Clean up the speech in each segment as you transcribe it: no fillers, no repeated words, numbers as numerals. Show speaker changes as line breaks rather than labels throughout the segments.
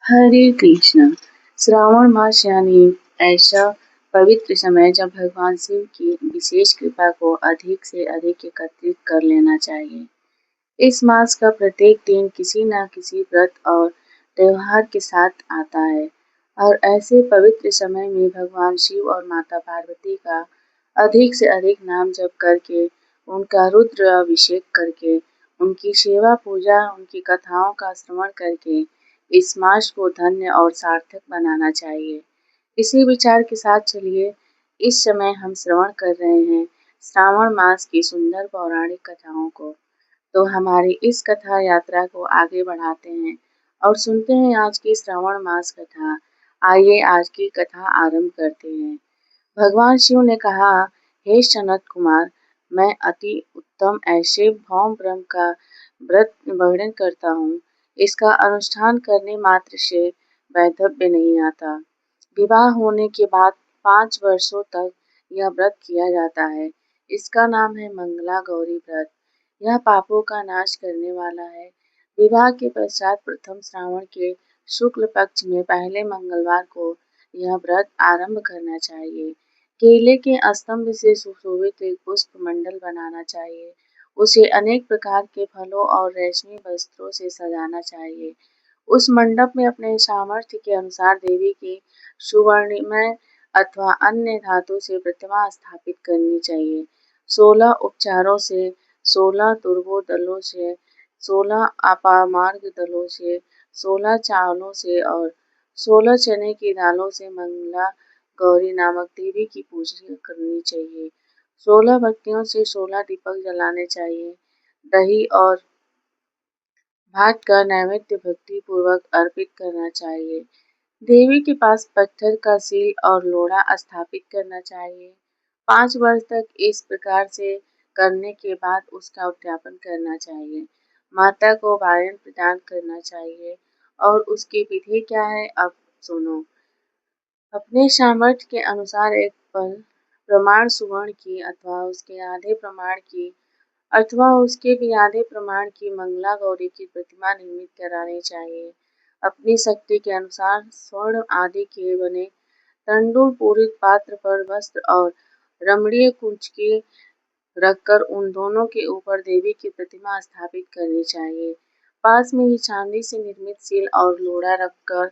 हरे कृष्ण। श्रावण मास यानी ऐसा पवित्र समय जब भगवान शिव की विशेष कृपा को अधिक से अधिक एकत्रित कर लेना चाहिए। इस मास का प्रत्येक दिन किसी न किसी व्रत और त्योहार के साथ आता है और ऐसे पवित्र समय में भगवान शिव और माता पार्वती का अधिक से अधिक नाम जप करके, उनका रुद्र अभिषेक करके, उनकी सेवा पूजा, उनकी कथाओं का श्रवण करके इस मास को धन्य और सार्थक बनाना चाहिए। इसी विचार के साथ चलिए इस समय हम श्रवण कर रहे हैं श्रावण मास की सुंदर पौराणिक कथाओं को। तो हमारी इस कथा यात्रा को आगे बढ़ाते हैं और सुनते हैं आज की श्रावण मास कथा। आइए आज की कथा आरंभ करते हैं। भगवान शिव ने कहा, हे सनत कुमार, मैं अति उत्तम ऐसे भौम ब्रह्म का व्रत वर्णन करता हूँ। इसका अनुष्ठान करने मात्र से वैधव्य नहीं आता। विवाह होने के बाद 5 वर्षों तक यह व्रत किया जाता है। इसका नाम है मंगला गौरी व्रत। यह पापों का नाश करने वाला है। विवाह के पश्चात प्रथम श्रावण के शुक्ल पक्ष में पहले मंगलवार को यह व्रत आरंभ करना चाहिए। केले के स्तंभ से सुशोभित एक पुष्प मंडल बनाना चाहिए। उसे अनेक प्रकार के फलों और रेशमी वस्त्रों से सजाना चाहिए। उस मंडप में अपने सामर्थ्य के अनुसार देवी की सुवर्णमय अथवा अन्य धातु से प्रतिमा स्थापित करनी चाहिए। 16 उपचारों से, 16 तुर्बो दलों से, 16 अपामार्ग दलों से, 16 चावलों से और 16 चने की दालों से मंगला गौरी नामक देवी की पूजा करनी चाहिए। 16 भक्तियों से 16 दीपक जलाने चाहिए। दही और भात का नैवेद्य भक्ति पूर्वक अर्पित करना चाहिए। देवी के पास पत्थर का सील और लोढ़ा स्थापित करना चाहिए। 5 वर्ष तक इस प्रकार से करने के बाद उसका उद्यापन करना चाहिए। माता को वायन प्रदान करना चाहिए। और उसकी विधि क्या है, अब सुनो। अपने सामर्थ्य के अनुसार एक प्रमाण सुवर्ण की अथवा उसके आधे प्रमाण की अथवा उसके भी आधे प्रमाण की मंगला गौरी की प्रतिमा निर्मित करानी चाहिए। अपनी शक्ति के अनुसार स्वर्ण आदि के बने तंडुल पूरित पात्र पर वस्त्र और रमणीय कुंचकी रखकर उन दोनों के ऊपर देवी की प्रतिमा स्थापित करनी चाहिए। पास में ही चांदी से निर्मित सील और लोढ़ा रखकर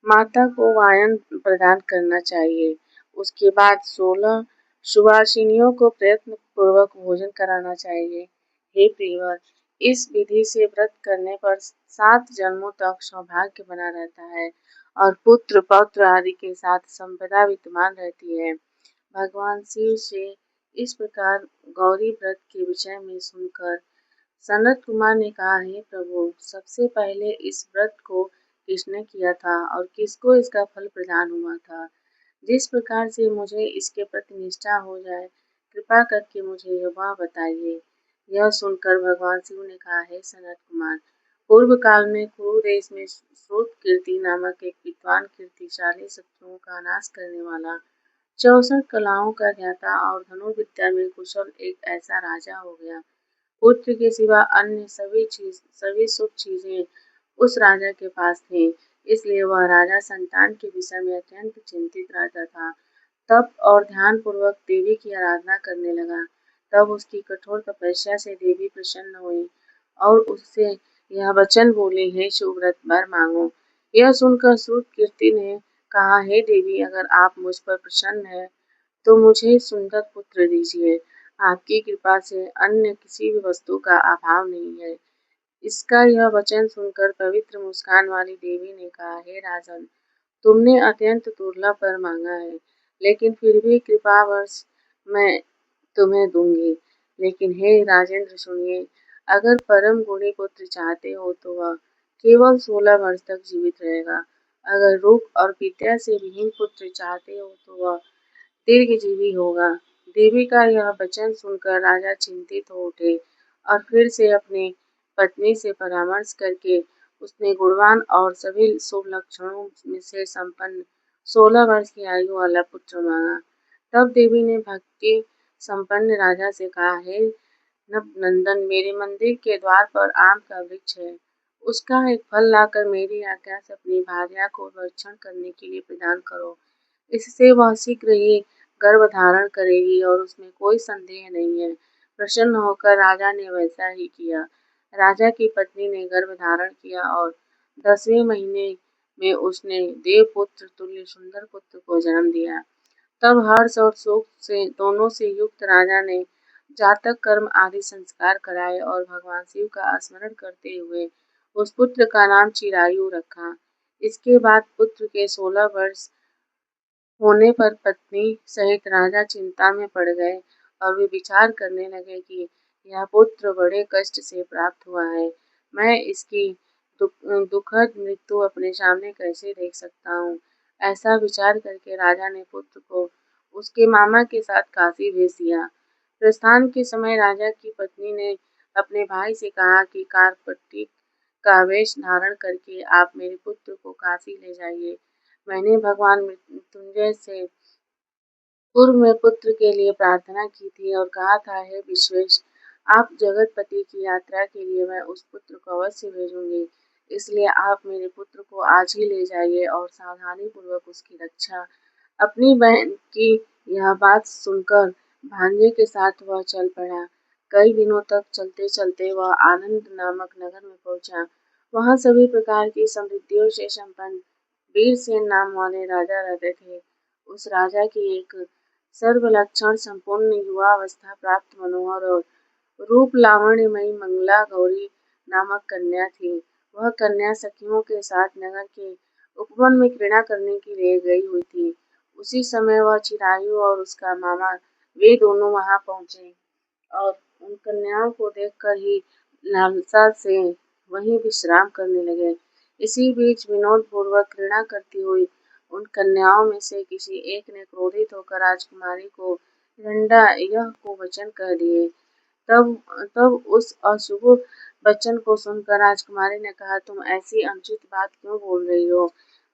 माता को वायन प्रदान करना चाहिए। उसके बाद 16 सुवासिनियों को प्रयत्न पूर्वक भोजन कराना चाहिए। हे प्रियवर, इस विधि से व्रत करने पर 7 जन्मों तक सौभाग्य बना रहता है और पुत्र पौत्र आदि के साथ संपदा विद्यमान रहती है। भगवान शिव से इस प्रकार गौरी व्रत के विषय में सुनकर सनत कुमार ने कहा, हे प्रभु, सबसे पहले इस व्रत को किसने किया था और किसको इसका फल प्रदान हुआ था? जिस प्रकार से मुझे इसके प्रति निष्ठा हो जाए, कृपा करके मुझे वह बताइए। यह सुनकर भगवान शिव ने कहा, हे सनत कुमार, पूर्व काल में कुरु देश में श्रुत कीर्ति नामक एक विद्वान कीर्तिशाली शत्रुओं का नाश करने वाला 64 कलाओं का ज्ञाता और धनुर्विद्या में कुशल एक ऐसा राजा हो गया। पुत्र के सिवा अन्य सभी शुभ चीजें उस राजा के पास थी। इसलिए वह राजा संतान के विषय में अत्यंत चिंतित रहता था। तप और ध्यान पूर्वक देवी की आराधना करने लगा। तब उसकी कठोर तपस्या से देवी प्रसन्न हुई और उससे यह वचन बोली, हे सुव्रत, वर मांगो। यह सुनकर श्रुत कीर्ति ने कहा, हे देवी, अगर आप मुझ पर प्रसन्न है तो मुझे सुंदर पुत्र दीजिए। आपकी कृपा से अन्य किसी भी वस्तु का अभाव नहीं है। इसका यह वचन सुनकर पवित्र मुस्कान वाली देवी ने कहा, हे राजन, तुमने अत्यंत दुर्लभ वर मांगा है, लेकिन फिर भी कृपावश मैं तुम्हें दूंगी। लेकिन हे राजेंद्र, सुनिए, अगर परम गुणी पुत्र चाहते हो तो वह केवल 16 वर्ष तक जीवित रहेगा। अगर रूप और विद्या से विहीन पुत्र चाहते हो तो वह दीर्घजीवी होगा। देवी का यह वचन सुनकर राजा चिंतित हो उठे और फिर से अपनी पत्नी से परामर्श करके उसने गुणवान और सभी शुभ लक्षणों से संपन्न 16 वर्ष की आयु वाला पुत्र मांगा। तब देवी ने भक्ति संपन्न राजा से कहा, हे नंदन, मेरे मंदिर के द्वार पर आम का वृक्ष है। उसका एक फल लाकर मेरी आज्ञा से अपनी भार्या को भक्षण करने के लिए प्रदान करो। इससे वह शीघ्र ही गर्भ धारण करेगी और उसमें कोई संदेह नहीं है। प्रसन्न होकर राजा ने वैसा ही किया। राजा की पत्नी ने गर्भ धारण किया और 10वें महीने में उसने देवपुत्र तुल्य सुंदर पुत्र को जन्म दिया। तब हर्ष और शोक से दोनों से युक्त राजा ने जातक कर्म आदि संस्कार कराए और भगवान शिव का स्मरण करते हुए उस पुत्र का नाम चिरायु रखा। इसके बाद पुत्र के 16 वर्ष होने पर पत्नी सहित राजा चिंता में पड़ गए और वे विचार करने लगे कि यह पुत्र बड़े कष्ट से प्राप्त हुआ है। मैं इसकी दुखद मृत्यु अपने सामने कैसे देख सकता हूँ। ऐसा विचार करके राजा ने पुत्र को उसके मामा के साथ काशी भेज दिया। प्रस्थान के समय राजा की पत्नी ने अपने भाई से कहा कि कार्पटी का वेश धारण करके आप मेरे पुत्र को काशी ले जाइए। मैंने भगवान मृत्युंजय से पूर्व में पुत्र के लिए प्रार्थना की थी और कहा था, हे विश्वेश, आप जगतपति की यात्रा के लिए मैं उस पुत्र को अवश्य भेजूंगी। इसलिए आप मेरे पुत्र को आज ही ले जाइए और सावधानी पूर्वक उसकी रक्षा। अपनी बहन की यह बात सुनकर भांजे के साथ वह चल पड़ा। कई दिनों तक चलते चलते वह आनंद नामक नगर में पहुंचा। वहां सभी प्रकार की समृद्धियों से संपन्न वीरसेन नाम वाले राजा रहते थे। उस राजा की एक सर्वलक्षण संपूर्ण युवावस्था प्राप्त मनोहर और रूप लावण्यमयी मंगला गौरी नामक कन्या थी। वह कन्या सखियों के साथ नगर के उपवन में क्रीड़ा करने के लिए गई हुई थी। उसी समय वह चिरायु और उसका मामा वे दोनों वहां पहुंचे और उन कन्याओं को देखकर ही लालसा से वहीं विश्राम करने लगे। इसी बीच विनोद पूर्वक क्रीड़ा करती हुई उन कन्याओं में से किसी एक ने क्रोधित होकर राजकुमारी को रंडा यह कुवचन कह दिए। तब तब उस अशुभ वचन को सुनकर राजकुमारी ने कहा, तुम ऐसी अनुचित बात क्यों बोल रही हो।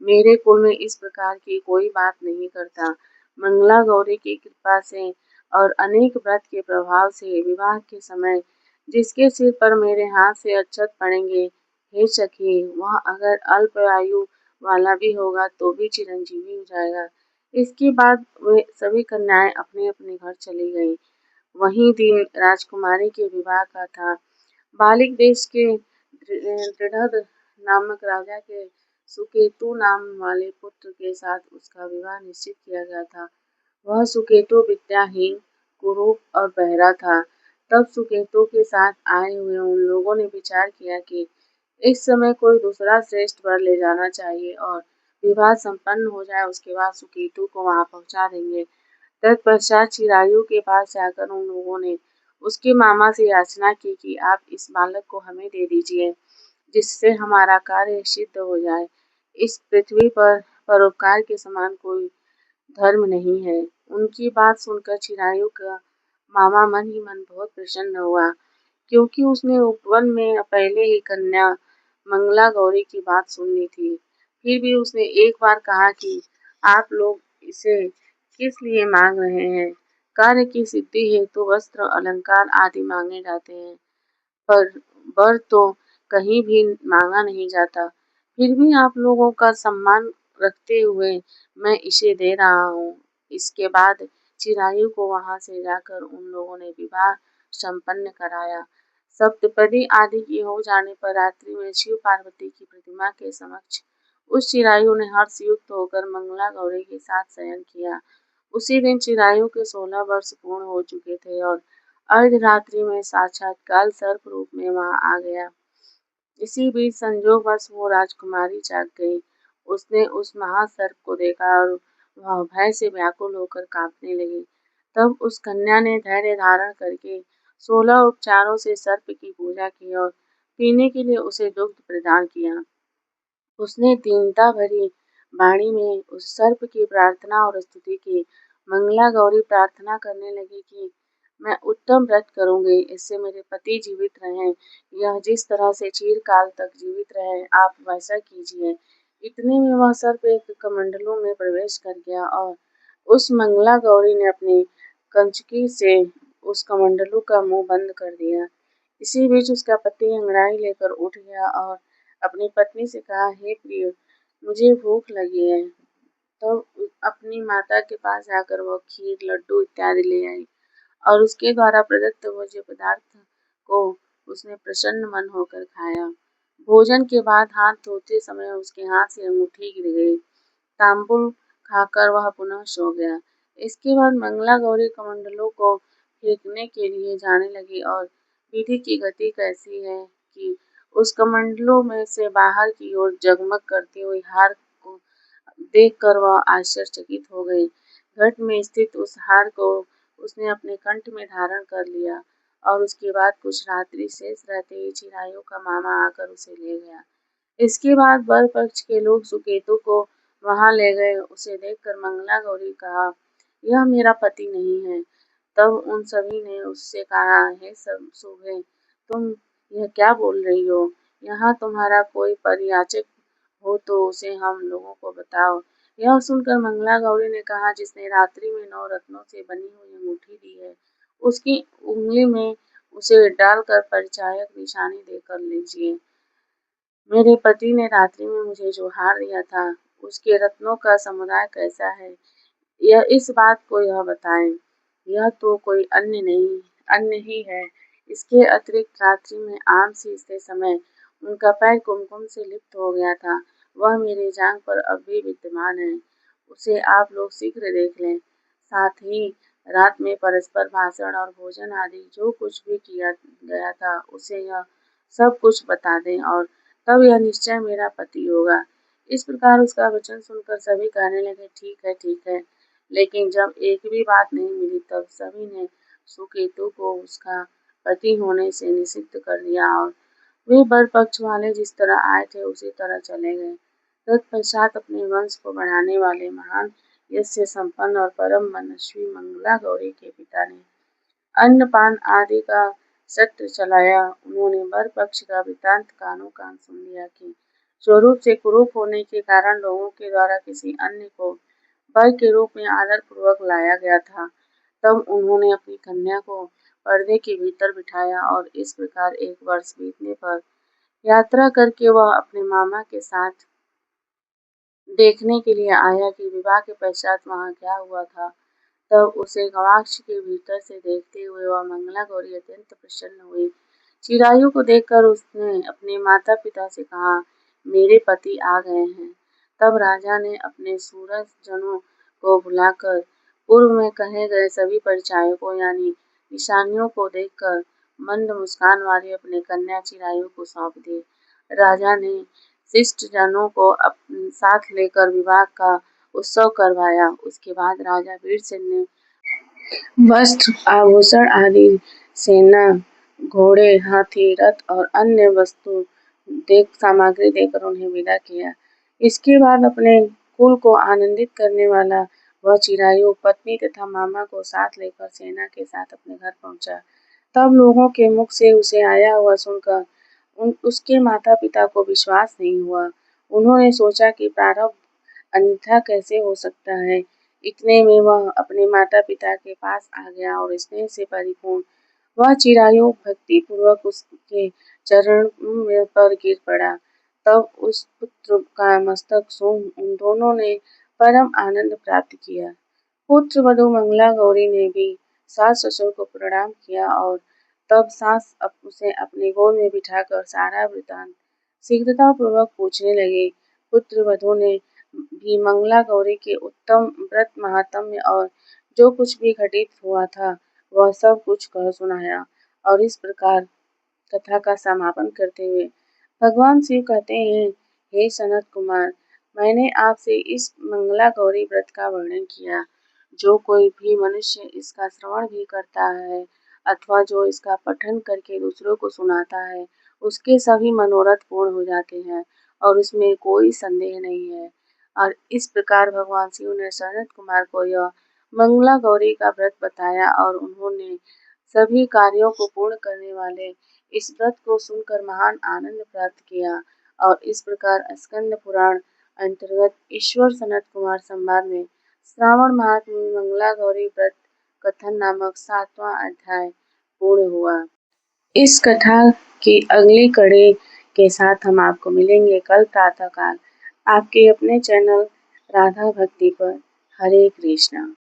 मेरे कुल में इस प्रकार की कोई बात नहीं करता। मंगला गौरी की कृपा से और अनेक व्रत के प्रभाव से विवाह के समय जिसके सिर पर मेरे हाथ से अक्षत पड़ेंगे, हे सखी, वह अगर अल्प आयु वाला भी होगा तो भी चिरंजीवी हो जाएगा। इसके बाद वे सभी कन्याएं अपने अपने घर चली गईं। वही दिन राजकुमारी के विवाह का था। बालिक देश के दृढ़ नामक राजा के सुकेतु नाम वाले पुत्र के साथ उसका विवाह निश्चित किया गया था। वह सुकेतु विद्याहीन, कुरूप और बहरा था। तब सुकेतु के साथ आए हुए उन लोगों ने विचार किया कि इस समय कोई दूसरा श्रेष्ठ वर ले जाना चाहिए और विवाह संपन्न हो जाए उसके बाद सुकेतु को वहां पहुंचा देंगे। तत्पश्चात चिरायु के पास जाकर उन लोगों ने उसके मामा से याचना की कि आप इस बालक को हमें दे दीजिए, जिससे हमारा कार्य सिद्ध हो जाए। इस पृथ्वी पर परोपकार के समान कोई धर्म नहीं है। उनकी बात सुनकर चिरायु का मामा मन ही मन बहुत प्रसन्न हुआ, क्योंकि उसने उपवन में पहले ही कन्या मंगला गौरी की बात सुन ली थी। फिर भी उसने एक बार कहा कि आप लोग इसे किस लिए मांग रहे हैं। कार्य की सिद्धि हेतु वस्त्र, अलंकार आदि मांगे जाते हैं, पर वर तो कहीं भी मांगा नहीं जाता। फिर भी आप लोगों का सम्मान रखते हुए मैं इसे दे रहा हूँ। इसके बाद चिरायु को वहां से जाकर उन लोगों ने विवाह संपन्न कराया। सप्तपदी आदि की हो जाने पर रात्रि में शिव पार्वती की प्रतिमा के समक्ष उस चिरायु ने हर्ष युक्त होकर मंगला गौरी के साथ शयन किया। उसी दिन चिरायु के 16 वर्ष पूर्ण हो चुके थे और अर्धरात्रि में साक्षात काल सर्प रूप में वहां आ गया। इसी बीच संजोगवश वो राजकुमारी जाग गई। उसने उस महासर्प को देखा और वह भय से व्याकुल होकर कांपने लगी। तब उस कन्या ने धैर्य धारण करके 16 उपचारों से सर्प की पूजा की और पीने के लिए उसे दुग्ध प्रदान किया। उसने दीनता भरी वाणी में उस सर्प की प्रार्थना और स्तुति की। मंगला गौरी प्रार्थना करने लगी कि मैं उत्तम व्रत करूंगी, इससे मेरे पति जीवित रहें। यह जिस तरह से चिरकाल तक जीवित रहे, आप वैसा कीजिए। इतने में वह सर्प एक कमंडलू में प्रवेश कर गया और उस मंगला गौरी ने अपनी कंचुकी से उस कमंडलू का मुंह बंद कर दिया। इसी बीच उसका पति अंगड़ाई लेकर उठ गया और अपनी पत्नी से कहा, हे प्रिय, मुझे भूख लगी है। तो अपनी माता के पास जाकर वह खीर, लड्डू इत्यादि ले आई और उसके द्वारा प्रदत्त भोज्य पदार्थ को उसने प्रसन्न मन होकर खाया। भोजन के बाद हाथ धोते समय उसके हाथ से अंगूठी गिर गई। तांबुल खाकर वह पुनः सो गया। इसके बाद मंगला गौरी कमंडलों को फेंकने के लिए जाने लगी और विधि की गति कैसी है कि उस कमंडलों में से बाहर की ओर जगमग करती हुई हार को देखकर वह आश्चर्यचकित हो गई। घट में स्थित उस हार को उसने अपने कंठ में धारण कर लिया और उसके बाद कुछ रात्रि शेष रहते ही चिरायु का मामा आकर उसे ले गया। इसके बाद वर पक्ष के लोग सुकेतु को वहां ले गए। उसे देखकर मंगला गौरी कहा, यह मेरा पति नहीं है। तब उन सभी ने उससे कहा, हे सब सुबह, तुम यह क्या बोल रही हो? यहाँ तुम्हारा कोई परियाचक हो तो उसे हम लोगों को बताओ। यह सुनकर मंगला गौरी ने कहा, जिसने रात्रि में 9 रत्नों से बनी हुई अंगूठी दी है, उसकी उंगली में उसे डालकर परिचायक निशानी देकर लीजिए। मेरे पति ने रात्रि में मुझे जो हार दिया था, उसके रत्नों का समुदाय कैसा है, यह इस बात को यह बताएं। यह तो कोई अन्य ही है। इसके अतिरिक्त रात्रि में आम सींचते समय उनका पैर कुमकुम से लिप्त हो गया था। वह मेरे जांघ पर अब भी विद्यमान है। उसे आप लोग शीघ्र देख लें। साथ ही रात में परस्पर भाषण और भोजन आदि जो कुछ भी किया गया था, उसे यह सब कुछ बता दें और तब यह निश्चय मेरा पति होगा। इस प्रकार उसका वचन सुनकर सभी कहने लगे, ठीक है, ठीक है। लेकिन जब एक भी बात नहीं मिली, तब सभी ने सुकेतु को उसका पति होने से निषिद्ध कर दिया और वे वर पक्ष वाले जिस तरह आए थे उसी तरह चले गए। तत्पश्चात अपने वंश को बढ़ाने वाले महान यश से संपन्न और परम मनस्वी मंगला गौरी के पिता ने अन्नपान आदि का सत्र चलाया। उन्होंने वर पक्ष का वृतांत कानो कान सुन लिया कि स्वरूप से कुरूप होने के कारण लोगों के द्वारा किसी अन्य को वर के रूप में आदर पूर्वक लाया गया था। तब उन्होंने अपनी कन्या को पर्दे के भीतर बिठाया और इस प्रकार 1 वर्ष बीतने पर यात्रा करके वह अपने मामा के साथ देखने के लिए आया कि विवाह के पश्चात वहां क्या हुआ था। तब उसे गवाक्ष के भीतर से देखते हुए वह मंगला गौरी अत्यंत प्रसन्न हुई। चिरायु को देखकर उसने अपने माता पिता से कहा, मेरे पति आ गए हैं। तब राजा ने अपने सूरज जनों को बुलाकर पूर्व में कहे गए सभी परिचायकों यानी निशानियों को देखकर मंद मुस्कान वाली अपने कन्या चिरायु को सौंप दी। राजा ने शिष्ट जनों को अपने साथ लेकर विवाह का उत्सव करवाया। उसके बाद राजा वीरसेन ने वस्त्र, आभूषण आदि, सेना, घोड़े, हाथी, रथ और अन्य वस्तु सामग्री देकर उन्हें विदा किया। इसके बाद अपने कुल को आनंदित करने वाला वह चिरायु पत्नी तथा मामा को साथ लेकर सेना के साथ अपने घर पहुंचा। तब लोगों के मुख से उसे आया हुआ सुनकर उसके माता पिता को विश्वास नहीं हुआ। उन्होंने सोचा कि प्रारब्ध अन्यथा कैसे हो सकता है। इतने में वह अपने माता पिता के पास आ गया और स्नेह से परिपूर्ण वह चिरायु भक्ति पूर्वक उसके चरण पर गिर पड़ा। तब उस पुत्र का मस्तक सूंघ उन दोनों ने परम आनंद प्राप्त किया। पुत्र वधू मंगला गौरी ने भी सास ससुर को प्रणाम किया और तब सास उसे अपने गोद में बिठाकर सारा वृतांत शीघ्रता पूर्वक पूछने लगे। पुत्र वधू ने भी मंगला गौरी के उत्तम व्रत महात्म्य और जो कुछ भी घटित हुआ था वह सब कुछ कह सुनाया और इस प्रकार कथा का समापन करते हुए भगवान शिव कहते हैं, हे सनत कुमार, मैंने आपसे इस मंगला गौरी व्रत का वर्णन किया। जो कोई भी मनुष्य इसका श्रवण भी करता है अथवा जो इसका पठन करके दूसरों को सुनाता है, उसके सभी मनोरथ पूर्ण हो जाते हैं और उसमें कोई संदेह नहीं है। और इस प्रकार भगवान शिव ने सनत कुमार को यह मंगला गौरी का व्रत बताया और उन्होंने सभी कार्यों को पूर्ण करने वाले इस व्रत को सुनकर महान आनंद प्राप्त किया। और इस प्रकार स्कंद पुराण अंतर्गत ईश्वर सनत कुमार संवाद में श्रावण माह में मंगला गौरी व्रत कथन नामक 7वां अध्याय पूर्ण हुआ। इस कथा की अगली कड़ी के साथ हम आपको मिलेंगे कल प्रातः काल आपके अपने चैनल राधा भक्ति पर। हरे कृष्णा।